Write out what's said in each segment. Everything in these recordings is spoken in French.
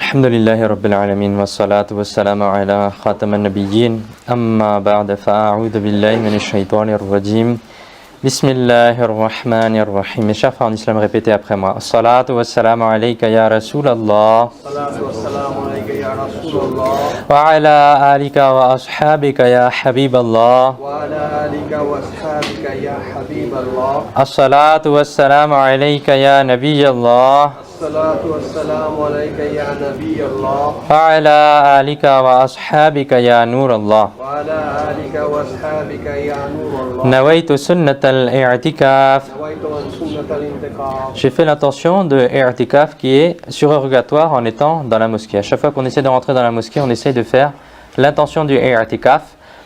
الحمد لله رب العالمين والصلاة والسلام على خاتم النبيين أما بعد فأعوذ بالله من الشيطان الرجيم بسم الله الرحمن الرحيم. Mes chers frères en islam, répétez après moi. As-salatu was-salamu alayka ya Rasulallah. As-salatu was-salamu alayka ya Rasulallah. Wa ala alika wa ashabika ya Habiballah. Wa ala alika wa ashabika ya Habiballah. As-salatu was-salamu alayka ya Nabiyallah. As-salatu was-salamu alayka ya Nabiyallah. Wa ala alika wa ashabika ya Nurallah. Wa ala alika wa ashabika ya Nurallah. Nawaitu sunnat al-i'tikaf. Nawaitu an sunnat al-intiqaf. J'ai fait l'intention de i'tikaf qui est surérogatoire en étant dans la mosquée. À chaque fois qu'on essaie de rentrer dans la mosquée, on essaie de faire l'intention du i'tikaf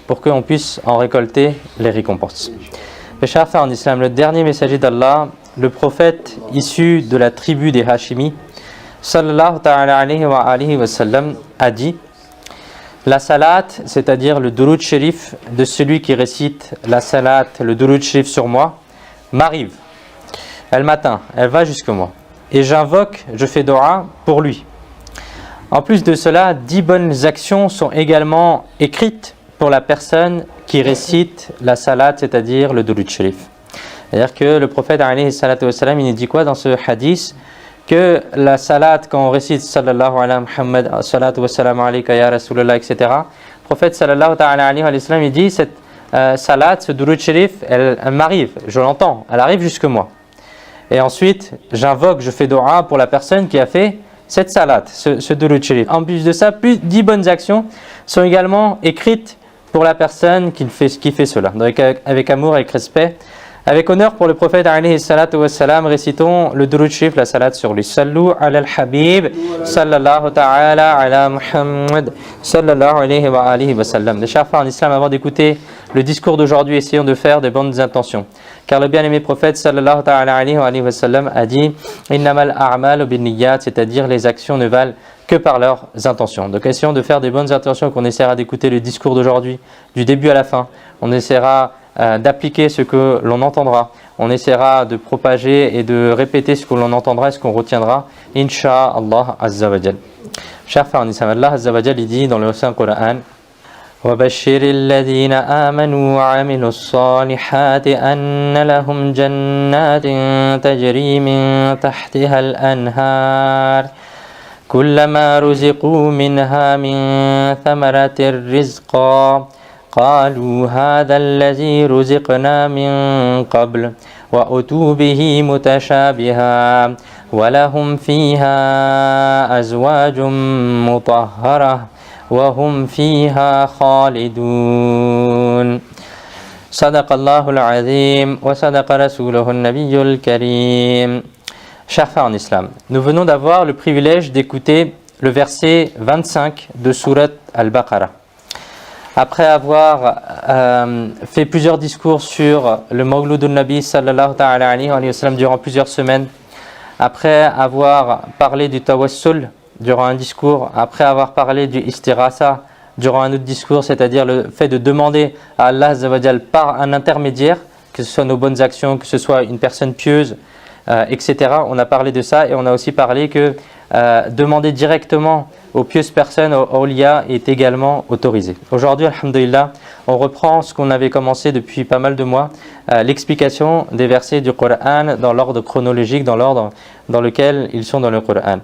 pour qu'on puisse en récolter les récompenses. Mes chers frères en islam, le dernier messager d'Allah, le prophète issu de la tribu des Hashimi, sallallahu ta'ala alayhi wa sallam, a dit: la salat, c'est-à-dire le durud shérif de celui qui récite la salat, le durud shérif sur moi, m'arrive. Elle m'atteint, elle va jusque moi. Et j'invoque, je fais dua pour lui. En plus de cela, 10 bonnes actions sont également écrites pour la personne qui récite la salat, c'est-à-dire le durud shérif. C'est-à-dire que le prophète alayhi salatu wa salam, il nous dit quoi dans ce hadith? Que la salat, quand on récite sallallahu alayhi wa Muhammad, salatu wa salam alayka ya Rasulallah, etc. Le prophète sallallahu alayhi wa sallam, il dit cette salat, ce durud shérif, elle m'arrive, je l'entends, elle arrive jusque moi. Et ensuite, j'invoque, je fais dua pour la personne qui a fait cette salat, ce durud shérif. En plus de ça, plus 10 bonnes actions sont également écrites pour la personne qui fait cela. Donc avec amour, avec respect, avec honneur pour le prophète alayhi salatu wa salam, récitons le durud shérif, la salat sur lui. Sallu ala al-habib, sallallahu ta'ala ala Muhammad, sallallahu alayhi wa alihi wa sallam. Les chers frères en islam, avant d'écouter le discours d'aujourd'hui, essayons de faire des bonnes intentions. Car le bien-aimé prophète sallallahu ta'ala alayhi wa alihi wa sallam a dit: innamal a'malu binniyat, c'est-à-dire les actions ne valent que par leurs intentions. Donc essayons de faire des bonnes intentions, qu'on essaiera d'écouter le discours d'aujourd'hui, du début à la fin. On essaiera d'appliquer ce que l'on entendra. On essaiera de propager et de répéter ce que l'on entendra et ce qu'on retiendra. Inch'Allah Azza wa Jal. Chers frères en islam, Allah Azza wa Jal, il dit dans le Saint-Coran: وَبَشِّرِ الَّذِينَ آمَنُوا وَعَمِلُوا الصَّالِحَاتِ أَنَّ لَهُمْ جَنَّاتٍ تَجْرِي مِنْ تَحْتِهَا الْأَنْهَارُ كُلَّمَا رُزِقُوا مِنْهَا مِنْ ثَمَرَةٍ رِزْقًا قالوا هذا الذي رزقنا من قبل وأتوا به متشابها ولهم فيها أزواج مطهرة وهم فيها خالدون صدق الله العظيم وصدق رسوله النبي الكريم. Chers frères en islam, nous venons d'avoir le privilège d'écouter le verset 25 de Surat Al-Baqarah. Après avoir fait plusieurs discours sur le Mawlud al-Nabi sallallahu ta'ala alayhi wa sallam durant plusieurs semaines, après avoir parlé du Tawassul durant un discours, après avoir parlé du Istirasa durant un autre discours, c'est-à-dire le fait de demander à Allah Azza wa Jal par un intermédiaire, que ce soit nos bonnes actions, que ce soit une personne pieuse, etc. On a parlé de ça et on a aussi parlé que demander directement aux pieuses personnes, aux awliya, est également autorisé. Aujourd'hui, alhamdulillah, on reprend ce qu'on avait commencé depuis pas mal de mois, l'explication des versets du Coran dans l'ordre chronologique, dans l'ordre dans lequel ils sont dans le Coran.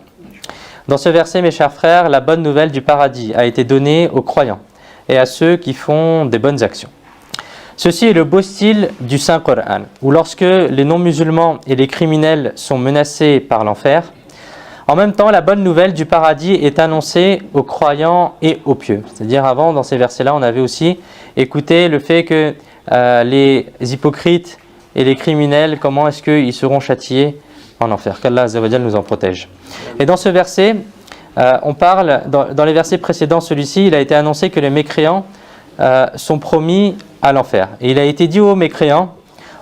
Dans ce verset, mes chers frères, la bonne nouvelle du paradis a été donnée aux croyants et à ceux qui font des bonnes actions. Ceci est le beau style du Saint-Coran, où lorsque les non-musulmans et les criminels sont menacés par l'enfer, en même temps, la bonne nouvelle du paradis est annoncée aux croyants et aux pieux. C'est-à-dire avant, dans ces versets-là, on avait aussi écouté le fait que les hypocrites et les criminels, comment est-ce qu'ils seront châtiés en enfer. Qu'Allah Azza wa Jal nous en protège. Et dans ce verset, on parle, dans les versets précédents, celui-ci, il a été annoncé que les mécréants sont promis à l'enfer. Et il a été dit aux mécréants: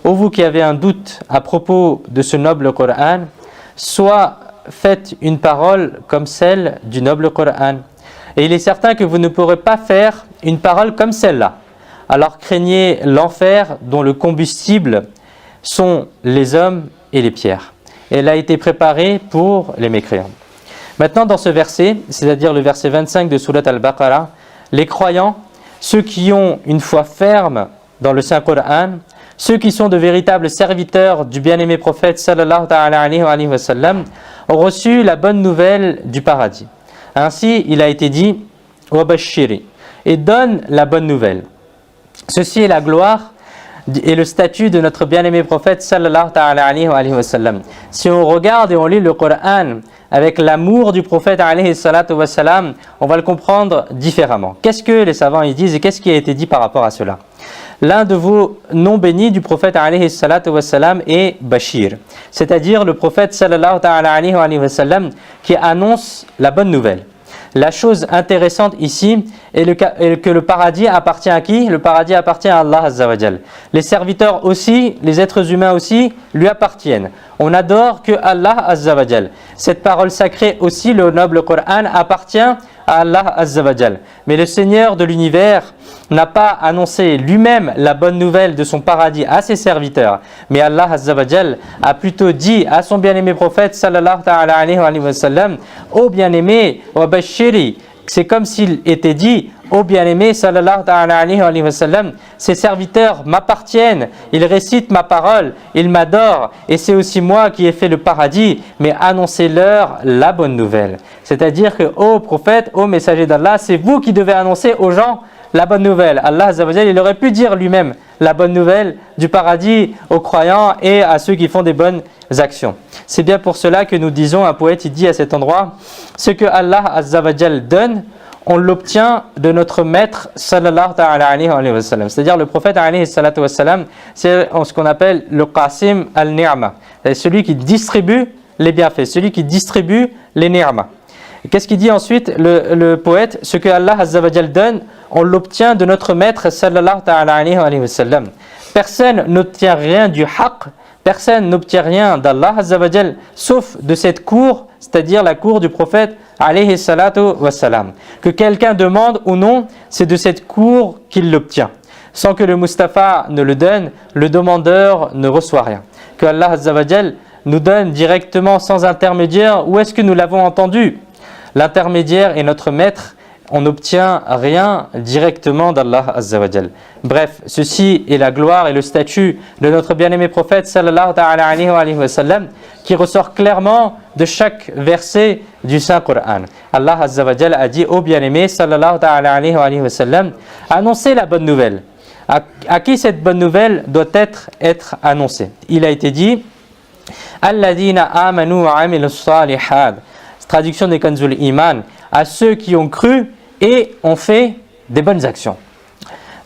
ô vous qui avez un doute à propos de ce noble Coran, soit faites une parole comme celle du noble Coran. Et il est certain que vous ne pourrez pas faire une parole comme celle-là. Alors craignez l'enfer dont le combustible sont les hommes et les pierres. Et elle a été préparée pour les mécréants. Maintenant, dans ce verset, c'est-à-dire le verset 25 de Surat Al-Baqarah, les croyants, ceux qui ont une foi ferme dans le Saint-Coran, ceux qui sont de véritables serviteurs du bien-aimé prophète sallallahu alayhi wa sallam, ont reçu la bonne nouvelle du paradis. Ainsi, il a été dit « Wabashiri » et donne la bonne nouvelle. Ceci est la gloire et le statut de notre bien-aimé prophète sallallahu alayhi wa sallam. Si on regarde et on lit le Coran avec l'amour du prophète alayhi salatu wa sallam, on va le comprendre différemment. Qu'est-ce que les savants y disent et qu'est-ce qui a été dit par rapport à cela? L'un de vos noms bénis du prophète alayhi salatu wa sallam est Bashir, c'est-à-dire le prophète sallallahu alayhi wa sallam qui annonce la bonne nouvelle. La chose intéressante ici est que le paradis appartient à qui? Le paradis appartient à Allah Azza wa Jal. Les serviteurs aussi, les êtres humains aussi, lui appartiennent. On n'adore que Allah Azza wa Jal. Cette parole sacrée aussi, le noble Coran, appartient à Allah Azza wa Jal. Mais le Seigneur de l'univers n'a pas annoncé lui-même la bonne nouvelle de son paradis à ses serviteurs, mais Allah Azza wa Jal a plutôt dit à son bien-aimé prophète sallallahu alayhi wa sallam: ô bien-aimé, wa bashiri. C'est comme s'il était dit: ô bien-aimé sallallahu alayhi wa sallam, ces serviteurs m'appartiennent, ils récitent ma parole, ils m'adorent, et c'est aussi moi qui ai fait le paradis, mais annoncez-leur la bonne nouvelle. C'est-à-dire que, ô prophète, ô messager d'Allah, c'est vous qui devez annoncer aux gens la bonne nouvelle. Allah Azza wa Jal, il aurait pu dire lui-même la bonne nouvelle du paradis aux croyants et à ceux qui font des bonnes actions. C'est bien pour cela que nous disons, un poète il dit à cet endroit: ce que Allah Azza wa Jal donne, on l'obtient de notre maître sallallahu alayhi wa sallam. C'est-à-dire le prophète alayhi salatu wa sallam, c'est ce qu'on appelle le qasim al-ni'ma, celui qui distribue les bienfaits, celui qui distribue les ni'ma. Qu'est-ce qu'il dit ensuite le poète? Ce que Allah Azza wa Jal donne, on l'obtient de notre maître sallallahu alayhi wa sallam. Personne n'obtient rien du haqq, personne n'obtient rien d'Allah Azza wa Jal, sauf de cette cour, c'est-à-dire la cour du prophète alayhi salatu wa salam. Que quelqu'un demande ou non, c'est de cette cour qu'il l'obtient. Sans que le Mustafa ne le donne, le demandeur ne reçoit rien. Que Allah Azza wa Jal nous donne directement sans intermédiaire. Où est-ce que nous l'avons entendu? L'intermédiaire est notre maître, on n'obtient rien directement d'Allah Azza wa Jal. Bref, ceci est la gloire et le statut de notre bien-aimé prophète sallallahu alayhi wa sallam qui ressort clairement de chaque verset du Saint-Coran. Allah Azza wa Jal a dit: ô bien-aimé sallallahu alayhi wa sallam, annoncez la bonne nouvelle. À qui cette bonne nouvelle doit être annoncée? Il a été dit: alladhina amanu wa amilus salihat. Traduction des Kanzul Iman, à ceux qui ont cru et ont fait des bonnes actions.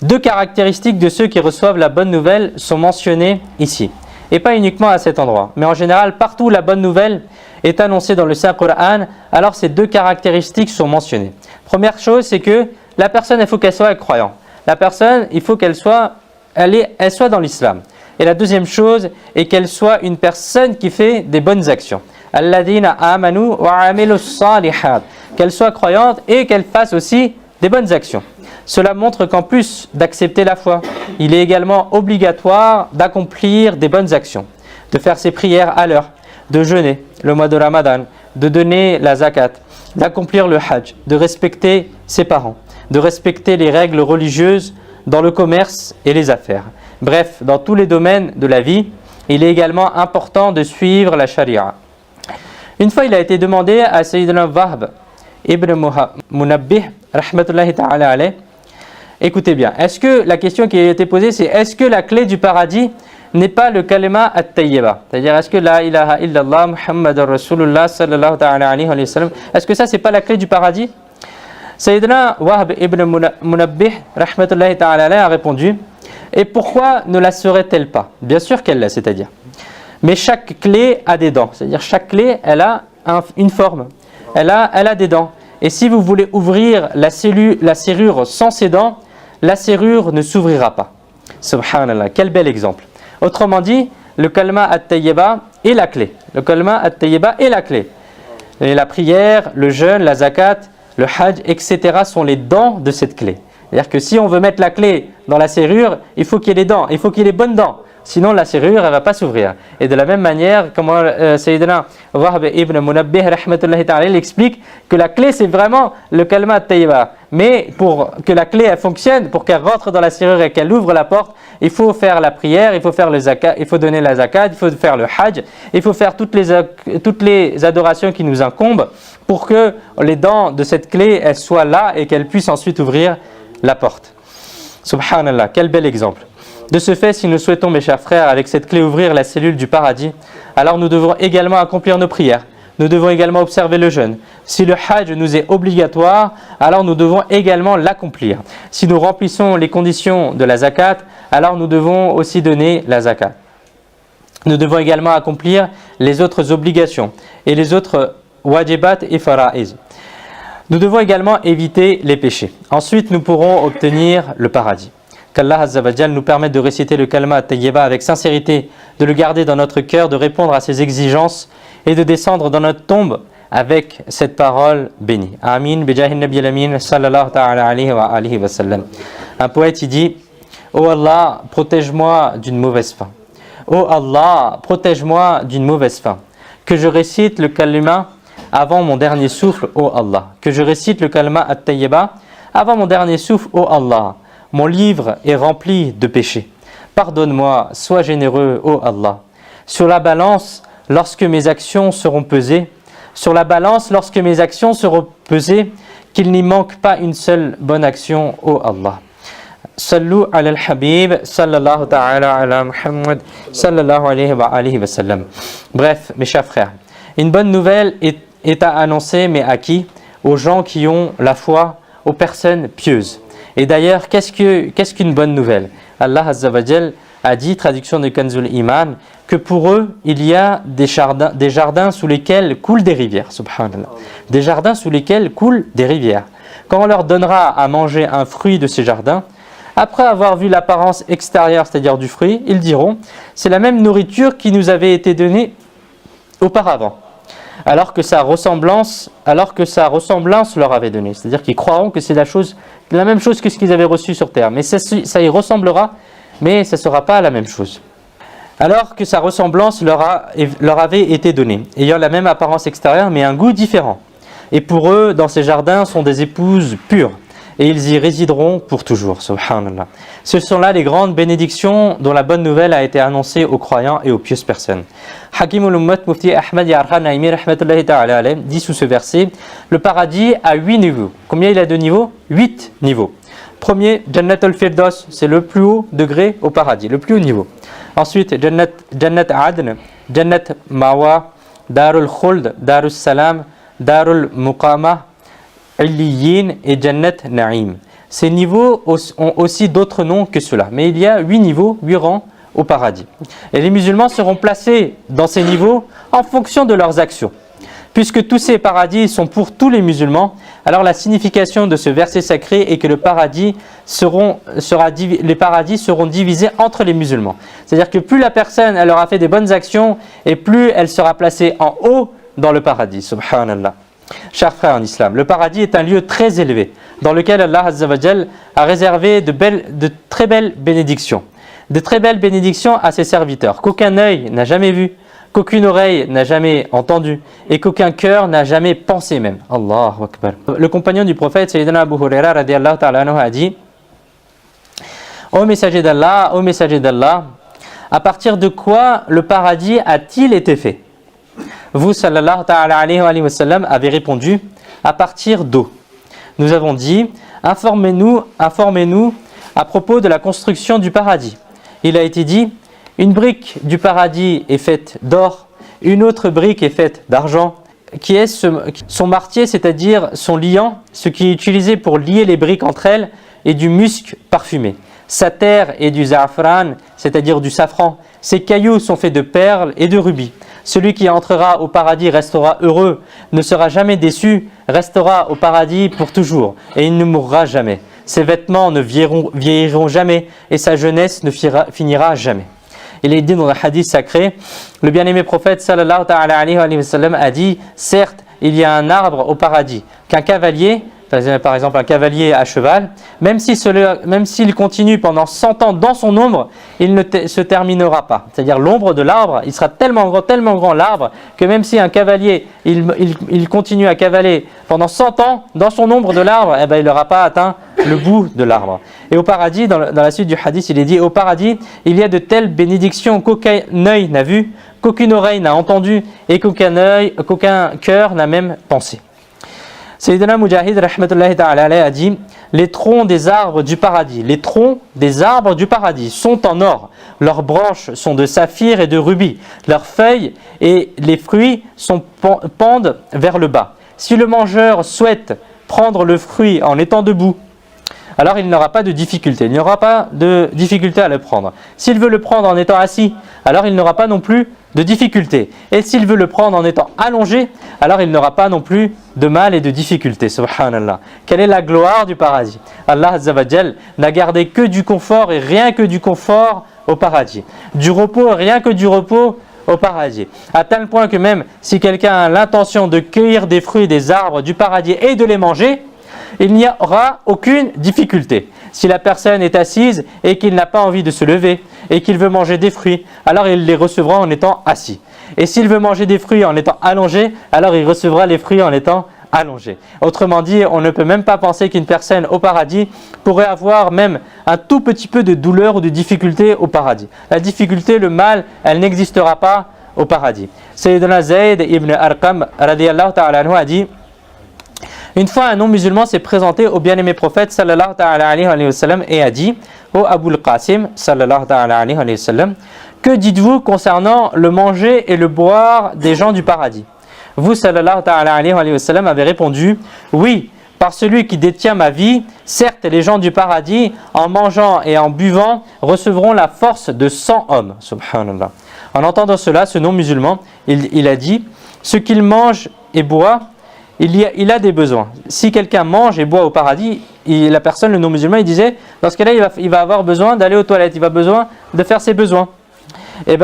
Deux caractéristiques de ceux qui reçoivent la bonne nouvelle sont mentionnées ici. Et pas uniquement à cet endroit, mais en général, partout où la bonne nouvelle est annoncée dans le Saint-Coran, alors ces deux caractéristiques sont mentionnées. Première chose, c'est que la personne, il faut qu'elle soit croyante. La personne, il faut qu'elle soit dans l'islam. Et la deuxième chose est qu'elle soit une personne qui fait des bonnes actions. Alladhina amanu wa amilus salihat, qu'elle soit croyante et qu'elle fasse aussi des bonnes actions. Cela montre qu'en plus d'accepter la foi, il est également obligatoire d'accomplir des bonnes actions, de faire ses prières à l'heure, de jeûner le mois de Ramadan, de donner la zakat, d'accomplir le hajj, de respecter ses parents, de respecter les règles religieuses dans le commerce et les affaires. Bref, dans tous les domaines de la vie, il est également important de suivre la charia. Une fois, il a été demandé à Sayyidina Wahb ibn Munabbih, rahmatullahi ta'ala alayh, écoutez bien, est-ce que la question qui a été posée, c'est: est-ce que la clé du paradis n'est pas le kalima at-tayyiba? C'est-à-dire, est-ce que la ilaha illallah Muhammadur Rasulullah sallallahu ta'ala alayhi wa sallam, est-ce que ça, c'est pas la clé du paradis? Sayyidina Wahb ibn Munabbih, rahmatullahi ta'ala alayh, a répondu: et pourquoi ne la serait-elle pas? Bien sûr qu'elle l'a, c'est-à-dire. Mais chaque clé a des dents, c'est-à-dire chaque clé, elle a une forme, elle a des dents. Et si vous voulez ouvrir la serrure sans ses dents, la serrure ne s'ouvrira pas. Subhanallah, quel bel exemple. Autrement dit, le kalma at-tayyiba est la clé. Le kalma at-tayyiba est la clé. Et la prière, le jeûne, la zakat, le hajj, etc. sont les dents de cette clé. C'est-à-dire que si on veut mettre la clé dans la serrure, il faut qu'il y ait les dents, il faut qu'il y ait les bonnes dents. sinon la serrure elle va pas s'ouvrir. Et de la même manière, comment Sayyidina Wahb ibn Munabbih rahmatullahi ta'ala il explique que la clé c'est vraiment le kalma tayyiba. Mais pour que la clé elle fonctionne, pour qu'elle rentre dans la serrure et qu'elle ouvre la porte, il faut faire la prière, il faut faire le zakat, il faut donner la zakat, il faut faire le hajj, il faut faire toutes les adorations qui nous incombent pour que les dents de cette clé elles soient là et qu'elles puissent ensuite ouvrir la porte. Subhanallah, quel bel exemple. De ce fait, si nous souhaitons, mes chers frères, avec cette clé ouvrir la cellule du paradis, alors nous devons également accomplir nos prières. Nous devons également observer le jeûne. Si le hajj nous est obligatoire, alors nous devons également l'accomplir. Si nous remplissons les conditions de la zakat, alors nous devons aussi donner la zakat. Nous devons également accomplir les autres obligations et les autres wajibat et fara'iz. Nous devons également éviter les péchés. Ensuite, nous pourrons obtenir le paradis. Qu'Allah Azza wa Jal nous permette de réciter le kalma tayyiba avec sincérité, de le garder dans notre cœur, de répondre à ses exigences et de descendre dans notre tombe avec cette parole bénie. Amin, bijahin nabi al-amin, sallallahu ta'ala alayhi wa alihi wa sallam. Un poète, il dit, « Oh Allah, protège-moi d'une mauvaise fin. Oh Allah, protège-moi d'une mauvaise fin. Que je récite le kalima avant mon dernier souffle, ô Allah. Que je récite le kalma at-tayyiba avant mon dernier souffle, ô Allah. Mon livre est rempli de péchés. Pardonne-moi, sois généreux, ô Allah. Sur la balance, lorsque mes actions seront pesées, qu'il n'y manque pas une seule bonne action, ô Allah. Sallu ala al-habib, sallallahu ta'ala ala Muhammad, sallallahu alayhi wa alihi wa sallam. Bref, mes chers frères, une bonne nouvelle est à annoncer, mais à qui? Aux gens qui ont la foi, aux personnes pieuses. Et d'ailleurs, qu'est-ce qu'une bonne nouvelle? Allah Azza wa Jal a dit, traduction de Kanzul Iman, que pour eux, il y a des jardins sous lesquels coulent des rivières. Subhanallah. Des jardins sous lesquels coulent des rivières. Quand on leur donnera à manger un fruit de ces jardins, après avoir vu l'apparence extérieure, c'est-à-dire du fruit, ils diront, c'est la même nourriture qui nous avait été donnée auparavant. Alors que sa ressemblance leur avait donné. C'est-à-dire qu'ils croiront que c'est la même chose que ce qu'ils avaient reçu sur terre. Mais ça y ressemblera, mais ça ne sera pas la même chose. Alors que sa ressemblance leur avait été donnée, ayant la même apparence extérieure, mais un goût différent. Et pour eux, dans ces jardins, sont des épouses pures. Et ils y résideront pour toujours. Subhanallah. Ce sont là les grandes bénédictions dont la bonne nouvelle a été annoncée aux croyants et aux pieuses personnes. Hakimul Ummat Mufti Ahmad Yarhan Naimi rahmatullahi ta'ala alayhi dit sous ce verset, le paradis a 8 niveaux. Combien il a de niveaux? 8 niveaux. Premier, Jannat al-Firdaus, c'est le plus haut degré au paradis, le plus haut niveau. Ensuite, Jannat Adn, Jannat Mawa, Darul Khuld, Darus Salam, Darul Muqama, Illiyin et Jannat Na'im. Ces niveaux ont aussi d'autres noms que cela, mais il y a 8 niveaux, 8 rangs au paradis. Et les musulmans seront placés dans ces niveaux en fonction de leurs actions. Puisque tous ces paradis sont pour tous les musulmans, alors la signification de ce verset sacré est que les paradis seront divisés entre les musulmans. C'est-à-dire que plus la personne elle aura fait des bonnes actions et plus elle sera placée en haut dans le paradis. Subhanallah. Chers frères en islam, le paradis est un lieu très élevé dans lequel Allah Azza wa Jal a réservé de très belles bénédictions. De très belles bénédictions à ses serviteurs qu'aucun œil n'a jamais vu, qu'aucune oreille n'a jamais entendu et qu'aucun cœur n'a jamais pensé même. Allahu Akbar. Le compagnon du prophète Sayyidina Abu Huraira radiyallahu ta'ala anhu a dit: Ô messager d'Allah, à partir de quoi le paradis a-t-il été fait? Vous, sallallahu ta'ala alayhi wa sallam, avez répondu: à partir d'eau. Nous avons dit: informez-nous à propos de la construction du paradis. Il a été dit: une brique du paradis est faite d'or, une autre brique est faite d'argent, qui est son martier, c'est-à-dire son liant, ce qui est utilisé pour lier les briques entre elles, et du musc parfumé. Sa terre est du za'afran, c'est-à-dire du safran. Ses cailloux sont faits de perles et de rubis. Celui qui entrera au paradis restera heureux, ne sera jamais déçu, restera au paradis pour toujours, et il ne mourra jamais. Ses vêtements ne vieilliront jamais, et sa jeunesse ne finira jamais. Il est dit dans le hadith sacré, le bien-aimé prophète sallallahu ta'ala alayhi wa sallam a dit: certes, il y a un arbre au paradis qu'un cavalier par exemple un cavalier à cheval, même s'il continue pendant 100 ans dans son ombre, il ne se terminera pas. C'est-à-dire l'ombre de l'arbre, il sera tellement grand l'arbre, que même si un cavalier, il continue à cavaler pendant 100 ans dans son ombre de l'arbre, eh ben, il n'aura pas atteint le bout de l'arbre. Et au paradis, dans la suite du hadith, il est dit, au paradis, il y a de telles bénédictions qu'aucun œil n'a vu, qu'aucune oreille n'a entendu et qu'aucun cœur n'a même pensé. Sayyidina Mujahid rahmatullahi ta'ala alayhi a dit: les troncs des arbres du paradis, les troncs des arbres du paradis sont en or, leurs branches sont de saphir et de rubis, leurs feuilles et les fruits pendent vers le bas. Si le mangeur souhaite prendre le fruit en étant debout, alors il n'aura pas de difficulté, il n'y aura pas de difficulté à le prendre. S'il veut le prendre en étant assis, alors il n'aura pas non plus de difficulté. Et s'il veut le prendre en étant allongé, alors il n'aura pas non plus de mal et de difficulté. Subhanallah. Quelle est la gloire du paradis? Allah Azza wa Jal n'a gardé que du confort et rien que du confort au paradis. Du repos, rien que du repos au paradis. À tel point que même si quelqu'un a l'intention de cueillir des fruits des arbres du paradis et de les manger, il n'y aura aucune difficulté. Si la personne est assise et qu'il n'a pas envie de se lever et qu'il veut manger des fruits, alors il les recevra en étant assis. Et s'il veut manger des fruits en étant allongé, alors il recevra les fruits en étant allongé. Autrement dit, on ne peut même pas penser qu'une personne au paradis pourrait avoir même un tout petit peu de douleur ou de difficulté au paradis. La difficulté, le mal, elle n'existera pas au paradis. Sayyidina Zayd ibn Arqam radiyallahu ta'ala anhu a dit: une fois un non-musulman s'est présenté au bien-aimé prophète sallallahu ta'ala alayhi wa sallam et a dit: ô Abu al-Qasim sallallahu ta'ala alayhi wa sallam, que dites-vous concernant le manger et le boire des gens du paradis? Vous sallallahu ta'ala alayhi wa sallam avez répondu: oui, par celui qui détient ma vie, certes les gens du paradis en mangeant et en buvant recevront la force de 100 hommes. Subhanallah. En entendant cela, ce non-musulman, il a dit: ce qu'il mange et boit, il a des besoins. Si quelqu'un mange et boit au paradis, la personne, le non-musulman, il disait, dans ce cas-là, il va avoir besoin d'aller aux toilettes, il va besoin de faire ses besoins. Et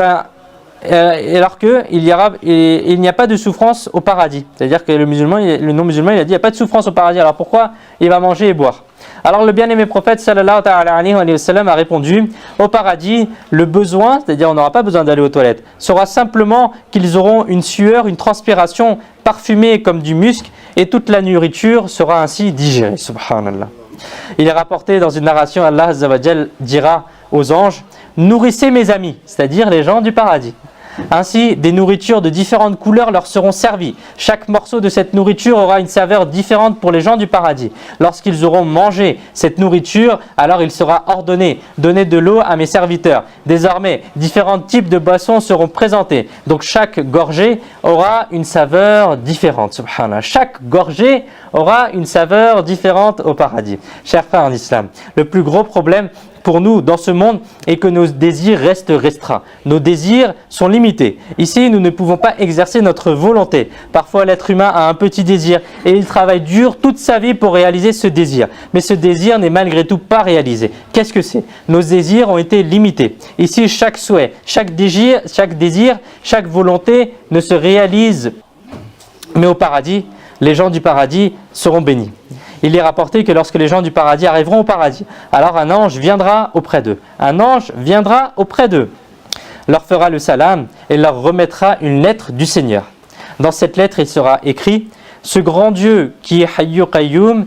alors qu'il n'y a pas de souffrance au paradis. C'est-à-dire que le non-musulman, il a dit, il n'y a pas de souffrance au paradis, alors pourquoi il va manger et boire? Alors le bien-aimé prophète sallallahu alayhi wa sallam a répondu: au paradis, le besoin, c'est-à-dire on n'aura pas besoin d'aller aux toilettes, sera simplement qu'ils auront une sueur, une transpiration parfumée comme du musc, et toute la nourriture sera ainsi digérée. Subhanallah. Il est rapporté dans une narration, Allah Azza wa Jal dira aux anges: nourrissez mes amis, c'est-à-dire les gens du paradis. Ainsi, des nourritures de différentes couleurs leur seront servies. Chaque morceau de cette nourriture aura une saveur différente pour les gens du paradis. Lorsqu'ils auront mangé cette nourriture, alors il sera ordonné: donnez de l'eau à mes serviteurs. Désormais, différents types de boissons seront présentés. Donc chaque gorgée aura une saveur différente. Subhanallah. Chaque gorgée aura une saveur différente au paradis. Chers frères en islam, le plus gros problème pour nous dans ce monde est que nos désirs restent restreints. Nos désirs sont limités. Ici, nous ne pouvons pas exercer notre volonté. Parfois, l'être humain a un petit désir et il travaille dur toute sa vie pour réaliser ce désir. Mais ce désir n'est malgré tout pas réalisé. Qu'est-ce que c'est? Nos désirs ont été limités. Ici, chaque souhait, chaque désir, chaque volonté ne se réalise. Mais au paradis, les gens du paradis seront bénis. Il est rapporté que lorsque les gens du paradis arriveront au paradis, alors un ange viendra auprès d'eux. Un ange viendra auprès d'eux, leur fera le salam et leur remettra une lettre du Seigneur. Dans cette lettre, il sera écrit: ce grand Dieu qui est Hayyu Qayyum,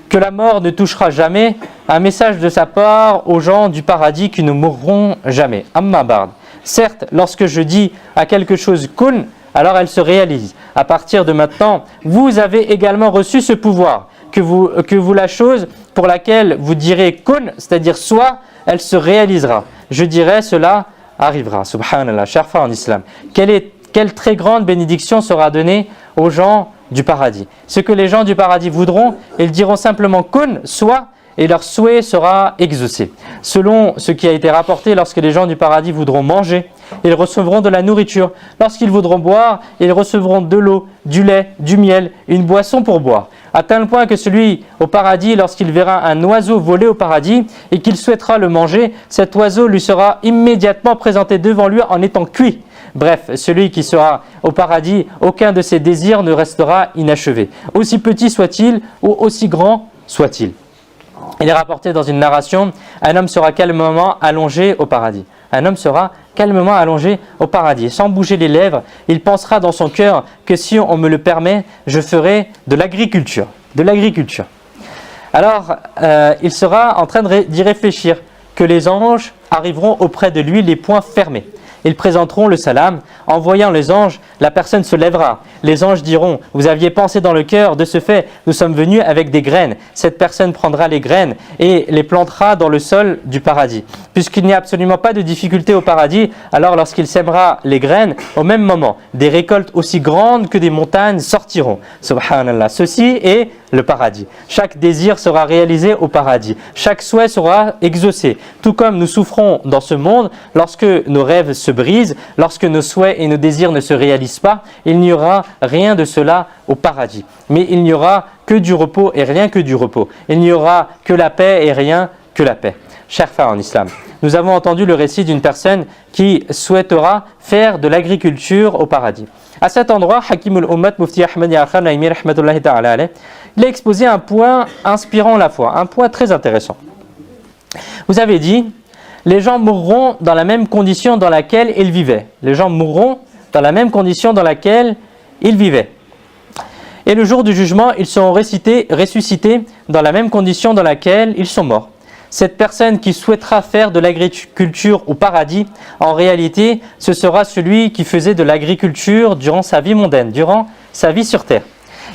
que la mort ne touchera jamais, un message de sa part aux gens du paradis qui ne mourront jamais. Amma ba'd. Certes, lorsque je dis à quelque chose kun, alors elle se réalise. À partir de maintenant, vous avez également reçu ce pouvoir. Que vous la chose pour laquelle vous direz kun, c'est-à-dire soit, elle se réalisera. Je dirai cela arrivera. Subhanallah, chers frères en islam. Quelle très grande bénédiction sera donnée aux gens du paradis. Ce que les gens du paradis voudront, ils diront simplement kun, soit, et leur souhait sera exaucé. Selon ce qui a été rapporté, lorsque les gens du paradis voudront manger, ils recevront de la nourriture. Lorsqu'ils voudront boire, ils recevront de l'eau, du lait, du miel, une boisson pour boire. À tel point que celui au paradis, lorsqu'il verra un oiseau voler au paradis et qu'il souhaitera le manger, cet oiseau lui sera immédiatement présenté devant lui en étant cuit. Bref, celui qui sera au paradis, aucun de ses désirs ne restera inachevé, aussi petit soit-il ou aussi grand soit-il. Il est rapporté dans une narration, un homme sera calmement allongé au paradis. Un homme sera calmement allongé au paradis, sans bouger les lèvres. Il pensera dans son cœur que si on me le permet, je ferai de l'agriculture. De l'agriculture. Alors, il sera en train d'y réfléchir, que les anges arriveront auprès de lui les poings fermés. Ils présenteront le salam. En voyant les anges, la personne se lèvera. Les anges diront, vous aviez pensé dans le cœur, de ce fait, nous sommes venus avec des graines. Cette personne prendra les graines et les plantera dans le sol du paradis. Puisqu'il n'y a absolument pas de difficulté au paradis, alors lorsqu'il sèmera les graines, au même moment, des récoltes aussi grandes que des montagnes sortiront. Subhanallah. Ceci est le paradis. Chaque désir sera réalisé au paradis. Chaque souhait sera exaucé. Tout comme nous souffrons dans ce monde, lorsque nos rêves se brisent, lorsque nos souhaits et nos désirs ne se réalisent pas, il n'y aura rien de cela au paradis. Mais il n'y aura que du repos et rien que du repos. Il n'y aura que la paix et rien que la paix. Chers frères en islam, nous avons entendu le récit d'une personne qui souhaitera faire de l'agriculture au paradis. À cet endroit, Hakim al-Ummat, Mufti Ahmed Ya'khar Naimi rahmatullahi ta'ala alayh, il a exposé un point inspirant la foi, un point très intéressant. Vous avez dit, les gens mourront dans la même condition dans laquelle ils vivaient. Les gens mourront dans la même condition dans laquelle ils vivaient. Et le jour du jugement, ils seront ressuscités dans la même condition dans laquelle ils sont morts. Cette personne qui souhaitera faire de l'agriculture au paradis, en réalité, ce sera celui qui faisait de l'agriculture durant sa vie mondaine, durant sa vie sur terre.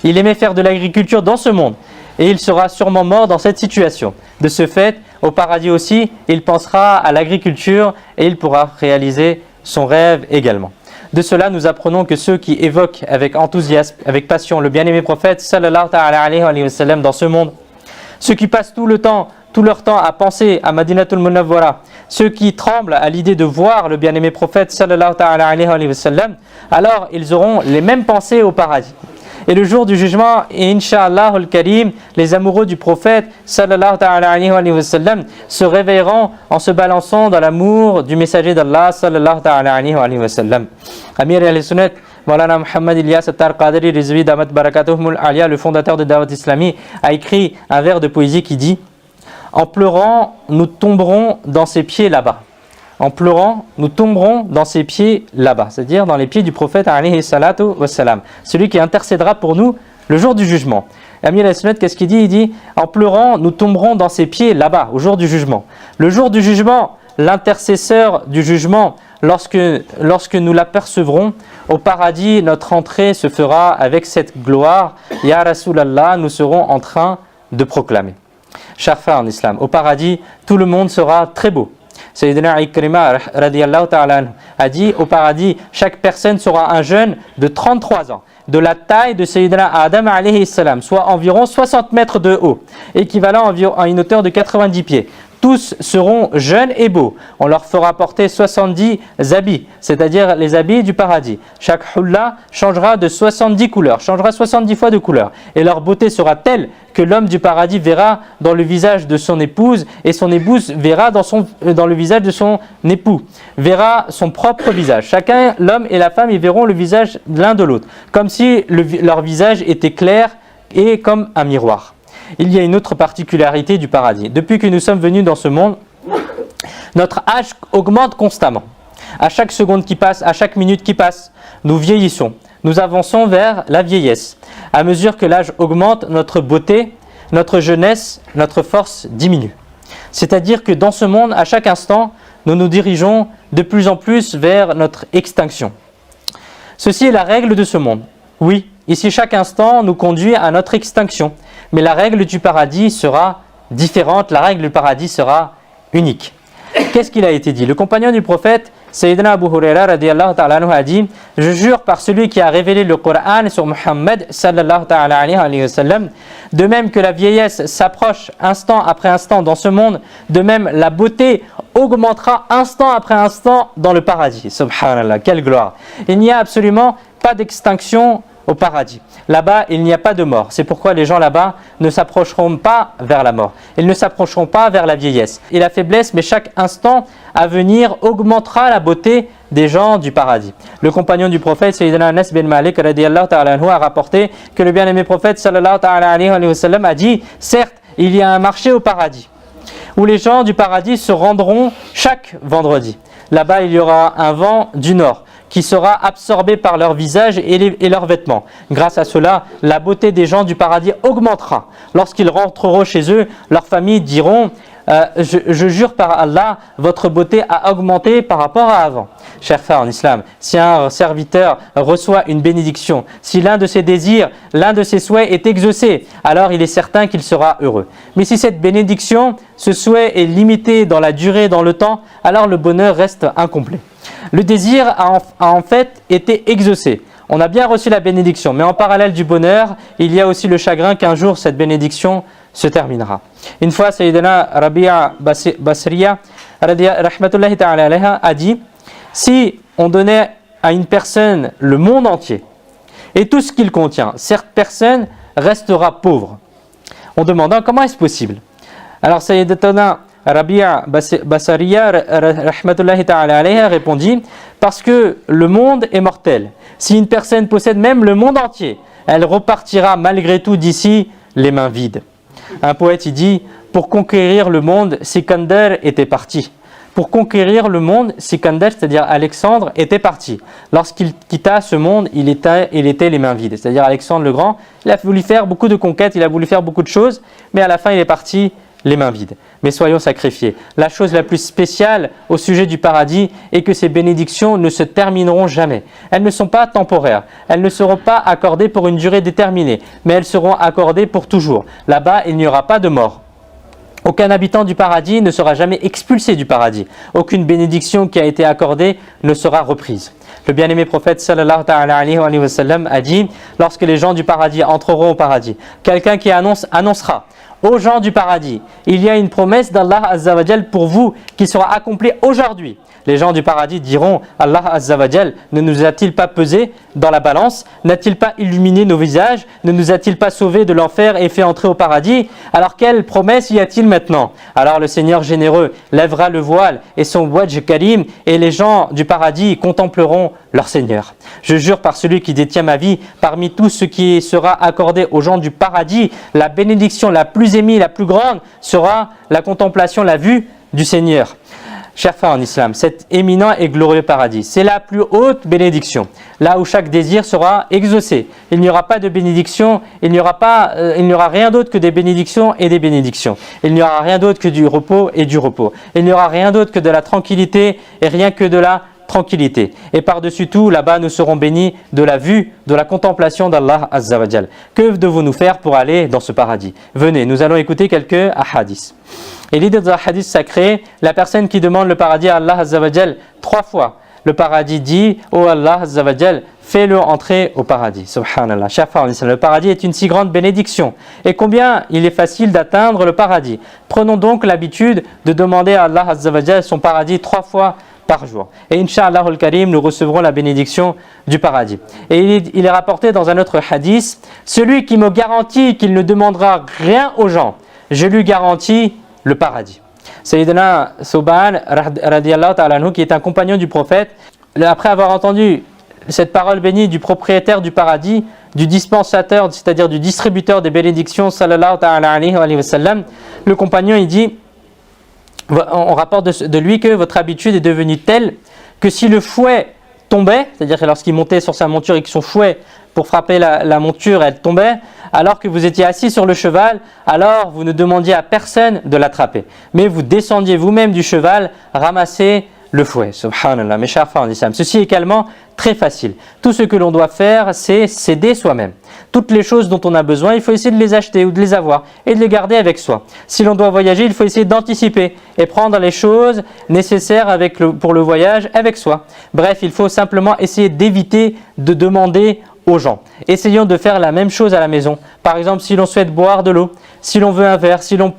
Il aimait faire de l'agriculture dans ce monde et il sera sûrement mort dans cette situation. De ce fait, au paradis aussi, il pensera à l'agriculture et il pourra réaliser son rêve également. De cela, nous apprenons que ceux qui évoquent avec enthousiasme, avec passion, le bien-aimé prophète sallallahu alayhi wa sallam dans ce monde, ceux qui passent tout leur temps à penser à Madinatul Munawwara, ceux qui tremblent à l'idée de voir le bien-aimé prophète sallallahu alayhi wa sallam, alors ils auront les mêmes pensées au paradis. Et le jour du jugement, Inch'Allah al-Karim, les amoureux du prophète sallallahu alayhi wa sallam se réveilleront en se balançant dans l'amour du messager d'Allah sallallahu alayhi wa sallam. Amir al-Sunnat, Maulana Muhammad Ilyas At-Tar-Qadiri Rizvi Damat Barakatuhumul Aliya, le fondateur de Dawat Islami, a écrit un vers de poésie qui dit: en pleurant, nous tomberons dans ses pieds là-bas. En pleurant, nous tomberons dans ses pieds là-bas, c'est-à-dire dans les pieds du prophète alayhi salatu wassalam, celui qui intercédera pour nous le jour du jugement. Amir al-Sunnat, qu'est-ce qu'il dit? Il dit, en pleurant, nous tomberons dans ses pieds là-bas, au jour du jugement. Le jour du jugement, l'intercesseur du jugement, lorsque nous l'apercevrons, au paradis, notre entrée se fera avec cette gloire. Ya Rasulallah, nous serons en train de proclamer. Chers frères en islam, au paradis, tout le monde sera très beau. Sayyidina Ikrima radiyallahu ta'ala a dit, au paradis, chaque personne sera un jeune de 33 ans, de la taille de Sayyidina Adam alayhi salam, soit environ 60 mètres de haut, équivalent à une hauteur de 90 pieds. Tous seront jeunes et beaux. On leur fera porter 70 habits, c'est-à-dire les habits du paradis. Chaque hulla changera de 70 couleurs, changera 70 fois de couleur. Et leur beauté sera telle que l'homme du paradis verra dans le visage de son épouse et son épouse verra dans le visage de son époux, verra son propre visage. Chacun, l'homme et la femme, ils verront le visage l'un de l'autre, comme si leur visage était clair et comme un miroir. Il y a une autre particularité du paradis. Depuis que nous sommes venus dans ce monde, notre âge augmente constamment. À chaque seconde qui passe, à chaque minute qui passe, nous vieillissons. Nous avançons vers la vieillesse. À mesure que l'âge augmente, notre beauté, notre jeunesse, notre force diminue. C'est-à-dire que dans ce monde, à chaque instant, nous nous dirigeons de plus en plus vers notre extinction. Ceci est la règle de ce monde. Oui, ici chaque instant nous conduit à notre extinction. Mais la règle du paradis sera différente, la règle du paradis sera unique. Qu'est-ce qu'il a été dit? Le compagnon du prophète, Sayyidina Abu Huraira radiyallahu ta'ala anhu a dit: je jure par celui qui a révélé le Coran sur Muhammad sallallahu ta'ala alayhi wa sallam, de même que la vieillesse s'approche instant après instant dans ce monde, de même la beauté augmentera instant après instant dans le paradis. Subhanallah, quelle gloire! Il n'y a absolument pas d'extinction au paradis. Là-bas, il n'y a pas de mort. C'est pourquoi les gens là-bas ne s'approcheront pas vers la mort. Ils ne s'approcheront pas vers la vieillesse et la faiblesse, mais chaque instant à venir augmentera la beauté des gens du paradis. Le compagnon du prophète, Sayyidina Anas bin Malik radiyallahu ta'ala anhu, a rapporté que le bien-aimé prophète sallallahu ta'ala alayhi wa sallam a dit: certes, il y a un marché au paradis où les gens du paradis se rendront chaque vendredi. Là-bas, il y aura un vent du nord qui sera absorbé par leur visage et leurs vêtements. Grâce à cela, la beauté des gens du paradis augmentera. Lorsqu'ils rentreront chez eux, leurs familles diront: je jure par Allah, votre beauté a augmenté par rapport à avant. Chers frères en islam, si un serviteur reçoit une bénédiction, si l'un de ses désirs, l'un de ses souhaits est exaucé, alors il est certain qu'il sera heureux. Mais si cette bénédiction, ce souhait est limité dans la durée, dans le temps, alors le bonheur reste incomplet. Le désir a en fait été exaucé. On a bien reçu la bénédiction, mais en parallèle du bonheur, il y a aussi le chagrin qu'un jour cette bénédiction se terminera. Une fois, Sayyidina Rabi'a Basriya rahmatullahi ta'ala alayha a dit: si on donnait à une personne le monde entier et tout ce qu'il contient, cette personne restera pauvre. On demanda: comment est-ce possible? Alors Sayyidina Rabi'a Basriya rahmatullahi ta'ala alayha répondit: parce que le monde est mortel. Si une personne possède même le monde entier, elle repartira malgré tout d'ici les mains vides. Un poète y dit: pour conquérir le monde, Sikander était parti. Pour conquérir le monde, Sikander, c'est-à-dire Alexandre, était parti. Lorsqu'il quitta ce monde, il était les mains vides. C'est-à-dire Alexandre le Grand, il a voulu faire beaucoup de conquêtes, il a voulu faire beaucoup de choses, mais à la fin il est parti les mains vides. Mais soyons sacrifiés. La chose la plus spéciale au sujet du paradis est que ces bénédictions ne se termineront jamais. Elles ne sont pas temporaires. Elles ne seront pas accordées pour une durée déterminée, mais elles seront accordées pour toujours. Là-bas, il n'y aura pas de mort. Aucun habitant du paradis ne sera jamais expulsé du paradis. Aucune bénédiction qui a été accordée ne sera reprise. Le bien-aimé prophète sallallahu ta'ala alayhi wa sallam a dit: lorsque les gens du paradis entreront au paradis, quelqu'un qui annoncera aux gens du paradis: il y a une promesse d'Allah Azza wa Jal pour vous qui sera accomplie aujourd'hui. Les gens du paradis diront: Allah Azza wa Jal ne nous a-t-il pas pesé dans la balance? N'a-t-il pas illuminé nos visages? Ne nous a-t-il pas sauvés de l'enfer et fait entrer au paradis? Alors quelle promesse y a-t-il maintenant? Alors le Seigneur généreux lèvera le voile et son Wajh Karim, et les gens du paradis contempleront leur Seigneur. Je jure par celui qui détient ma vie, parmi tout ce qui sera accordé aux gens du paradis, la bénédiction la plus aimée, la plus grande sera la contemplation, la vue du Seigneur. Chers frères en islam, cet éminent et glorieux paradis, c'est la plus haute bénédiction, là où chaque désir sera exaucé. Il n'y aura pas de bénédiction, il n'y aura rien d'autre que des bénédictions et des bénédictions. Il n'y aura rien d'autre que du repos et du repos. Il n'y aura rien d'autre que de la tranquillité et rien que de la tranquillité. Et par-dessus tout, là-bas, nous serons bénis de la vue, de la contemplation d'Allah Azza wa Jal. Que devons-nous faire pour aller dans ce paradis? Venez, nous allons écouter quelques hadiths. Et l'idée de hadith sacré, la personne qui demande le paradis à Allah Azza wa Jal 3 fois, le paradis dit: oh Allah Azza wa Jal, fais-le entrer au paradis. Subhanallah. Chers frères en islam, le paradis est une si grande bénédiction. Et combien il est facile d'atteindre le paradis. Prenons donc l'habitude de demander à Allah Azza wa Jal son paradis 3 fois par jour. Et Inch'Allah al-Karim, nous recevrons la bénédiction du paradis. Et il est rapporté dans un autre hadith: celui qui me garantit qu'il ne demandera rien aux gens, je lui garantis le paradis. Sayyidina Souban radiyallahu ta'ala anhu, qui est un compagnon du prophète, après avoir entendu cette parole bénie du propriétaire du paradis, du dispensateur, c'est-à-dire du distributeur des bénédictions, sallallahu ta'ala alayhi wa sallam, le compagnon il dit, on rapporte de lui que votre habitude est devenue telle que si le fouet tombait, c'est-à-dire que lorsqu'il montait sur sa monture et que son fouet pour frapper la monture, elle tombait, alors que vous étiez assis sur le cheval, alors vous ne demandiez à personne de l'attraper. Mais vous descendiez vous-même du cheval, ramassez le fouet. Subhanallah, mes chers frères en islam. Ceci est également très facile. Tout ce que l'on doit faire, c'est s'aider soi-même. Toutes les choses dont on a besoin, il faut essayer de les acheter ou de les avoir et de les garder avec soi. Si l'on doit voyager, il faut essayer d'anticiper et prendre les choses nécessaires pour le voyage avec soi. Bref, il faut simplement essayer d'éviter de demander aux gens. Essayons de faire la même chose à la maison. Par exemple, si l'on souhaite boire de l'eau, si l'on veut un verre, si l'on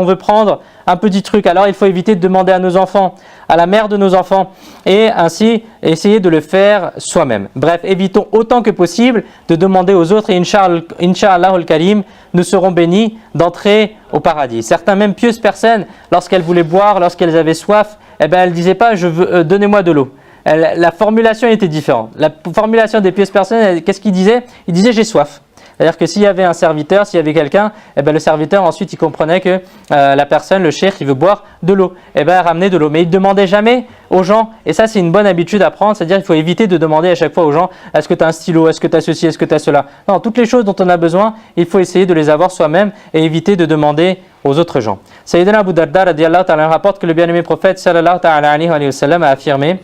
veut prendre un petit truc, alors il faut éviter de demander à nos enfants, à la mère de nos enfants, et ainsi essayer de le faire soi-même. Bref, évitons autant que possible de demander aux autres, et Inch'Allah al-Karim, nous serons bénis d'entrer au paradis. Certaines même pieuses personnes, lorsqu'elles voulaient boire, lorsqu'elles avaient soif, elles ne disaient pas donnez-moi de l'eau. La formulation était différente. La formulation des pieuses personnes, qu'est-ce qu'il disait? Il disait j'ai soif. C'est-à-dire que s'il y avait un serviteur, s'il y avait quelqu'un, le serviteur ensuite il comprenait que la personne, le cheikh, il veut boire de l'eau. Ramener de l'eau. Mais il ne demandait jamais aux gens, et ça c'est une bonne habitude à prendre, c'est-à-dire qu'il faut éviter de demander à chaque fois aux gens est-ce que tu as un stylo, est-ce que tu as ceci, est-ce que tu as cela. Non, toutes les choses dont on a besoin, il faut essayer de les avoir soi-même et éviter de demander aux autres gens. Sayyidina Abu Darda radiyallahu ta'ala rapporte que le bien-aimé prophète sallallahu ta'ala alayhi wa sallam a affirmé: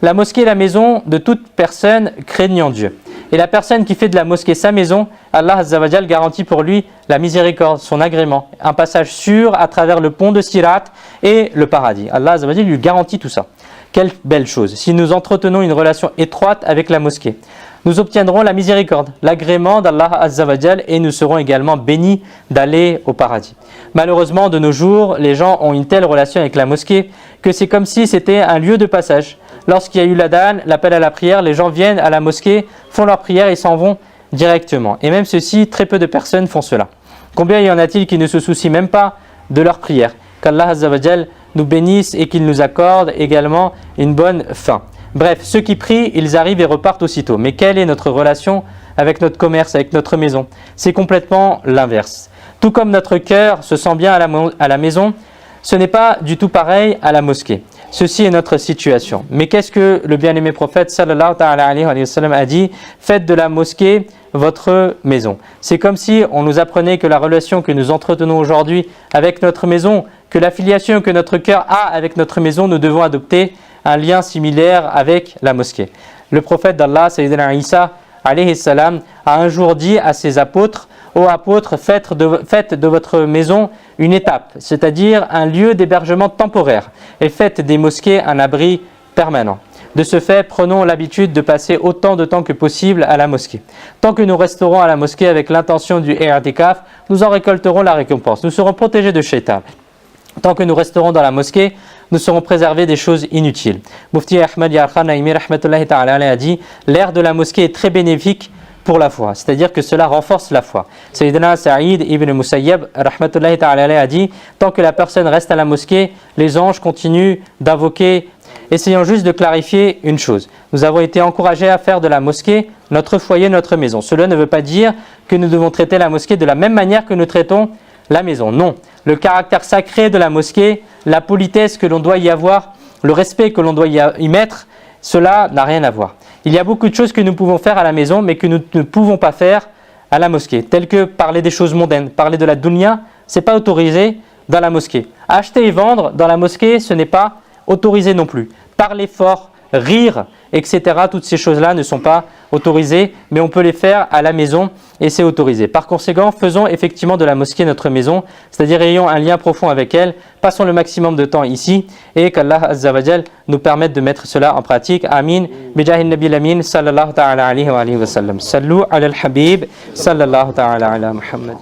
la mosquée est la maison de toute personne craignant Dieu. Et la personne qui fait de la mosquée sa maison, Allah Azza wa Jal garantit pour lui la miséricorde, son agrément, un passage sûr à travers le pont de Sirat et le paradis. Allah Azza wa Jal lui garantit tout ça. Quelle belle chose. Si nous entretenons une relation étroite avec la mosquée, nous obtiendrons la miséricorde, l'agrément d'Allah Azza wa Jal, et nous serons également bénis d'aller au paradis. Malheureusement, de nos jours, les gens ont une telle relation avec la mosquée que c'est comme si c'était un lieu de passage. Lorsqu'il y a eu l'adhan, l'appel à la prière, les gens viennent à la mosquée, font leur prière et s'en vont directement. Et même ceci, très peu de personnes font cela. Combien y en a-t-il qui ne se soucient même pas de leur prière? Qu'Allah Azza wa Jal nous bénisse et qu'il nous accorde également une bonne fin. Bref, ceux qui prient, ils arrivent et repartent aussitôt. Mais quelle est notre relation avec notre commerce, avec notre maison? C'est complètement l'inverse. Tout comme notre cœur se sent bien à la maison, ce n'est pas du tout pareil à la mosquée. Ceci est notre situation. Mais qu'est-ce que le bien-aimé prophète sallallahu alayhi wa sallam a dit? Faites de la mosquée votre maison. C'est comme si on nous apprenait que la relation que nous entretenons aujourd'hui avec notre maison, que l'affiliation que notre cœur a avec notre maison, nous devons adopter un lien similaire avec la mosquée. Le prophète d'Allah, Sayyidina Isa alayhi salam, a un jour dit à ses apôtres: ô apôtres, faites de votre maison une étape, c'est-à-dire un lieu d'hébergement temporaire, et faites des mosquées un abri permanent. De ce fait, prenons l'habitude de passer autant de temps que possible à la mosquée. Tant que nous resterons à la mosquée avec l'intention du i'tikaf, nous en récolterons la récompense. Nous serons protégés de shaitan. Tant que nous resterons dans la mosquée, nous serons préservés des choses inutiles. Mufti Ahmad Yarkhan Naimi rahmatullahi ta'ala a dit: l'air de la mosquée est très bénéfique pour la foi, c'est-à-dire que cela renforce la foi. Sayyidina Sa'id ibn Musayyab rahmatullahi ta'ala a dit: tant que la personne reste à la mosquée, les anges continuent d'invoquer. Essayons juste de clarifier une chose. Nous avons été encouragés à faire de la mosquée notre foyer, notre maison. Cela ne veut pas dire que nous devons traiter la mosquée de la même manière que nous traitons la maison. Non. Le caractère sacré de la mosquée, la politesse que l'on doit y avoir, le respect que l'on doit y mettre, cela n'a rien à voir. Il y a beaucoup de choses que nous pouvons faire à la maison, mais que nous ne pouvons pas faire à la mosquée, telles que parler des choses mondaines, parler de la dunya, ce n'est pas autorisé dans la mosquée. Acheter et vendre dans la mosquée, ce n'est pas autorisé non plus. Parler fort, rire, etc., toutes ces choses-là ne sont pas autorisées, mais on peut les faire à la maison et c'est autorisé. Par conséquent, faisons effectivement de la mosquée notre maison, c'est-à-dire ayons un lien profond avec elle, passons le maximum de temps ici et qu'Allah Azza wa Jal nous permette de mettre cela en pratique. Amin. Bijahin Nabi Amin sallallahu ta'ala alayhi wa sallam. Sallu ala al-Habib sallallahu ta'ala ala Muhammad.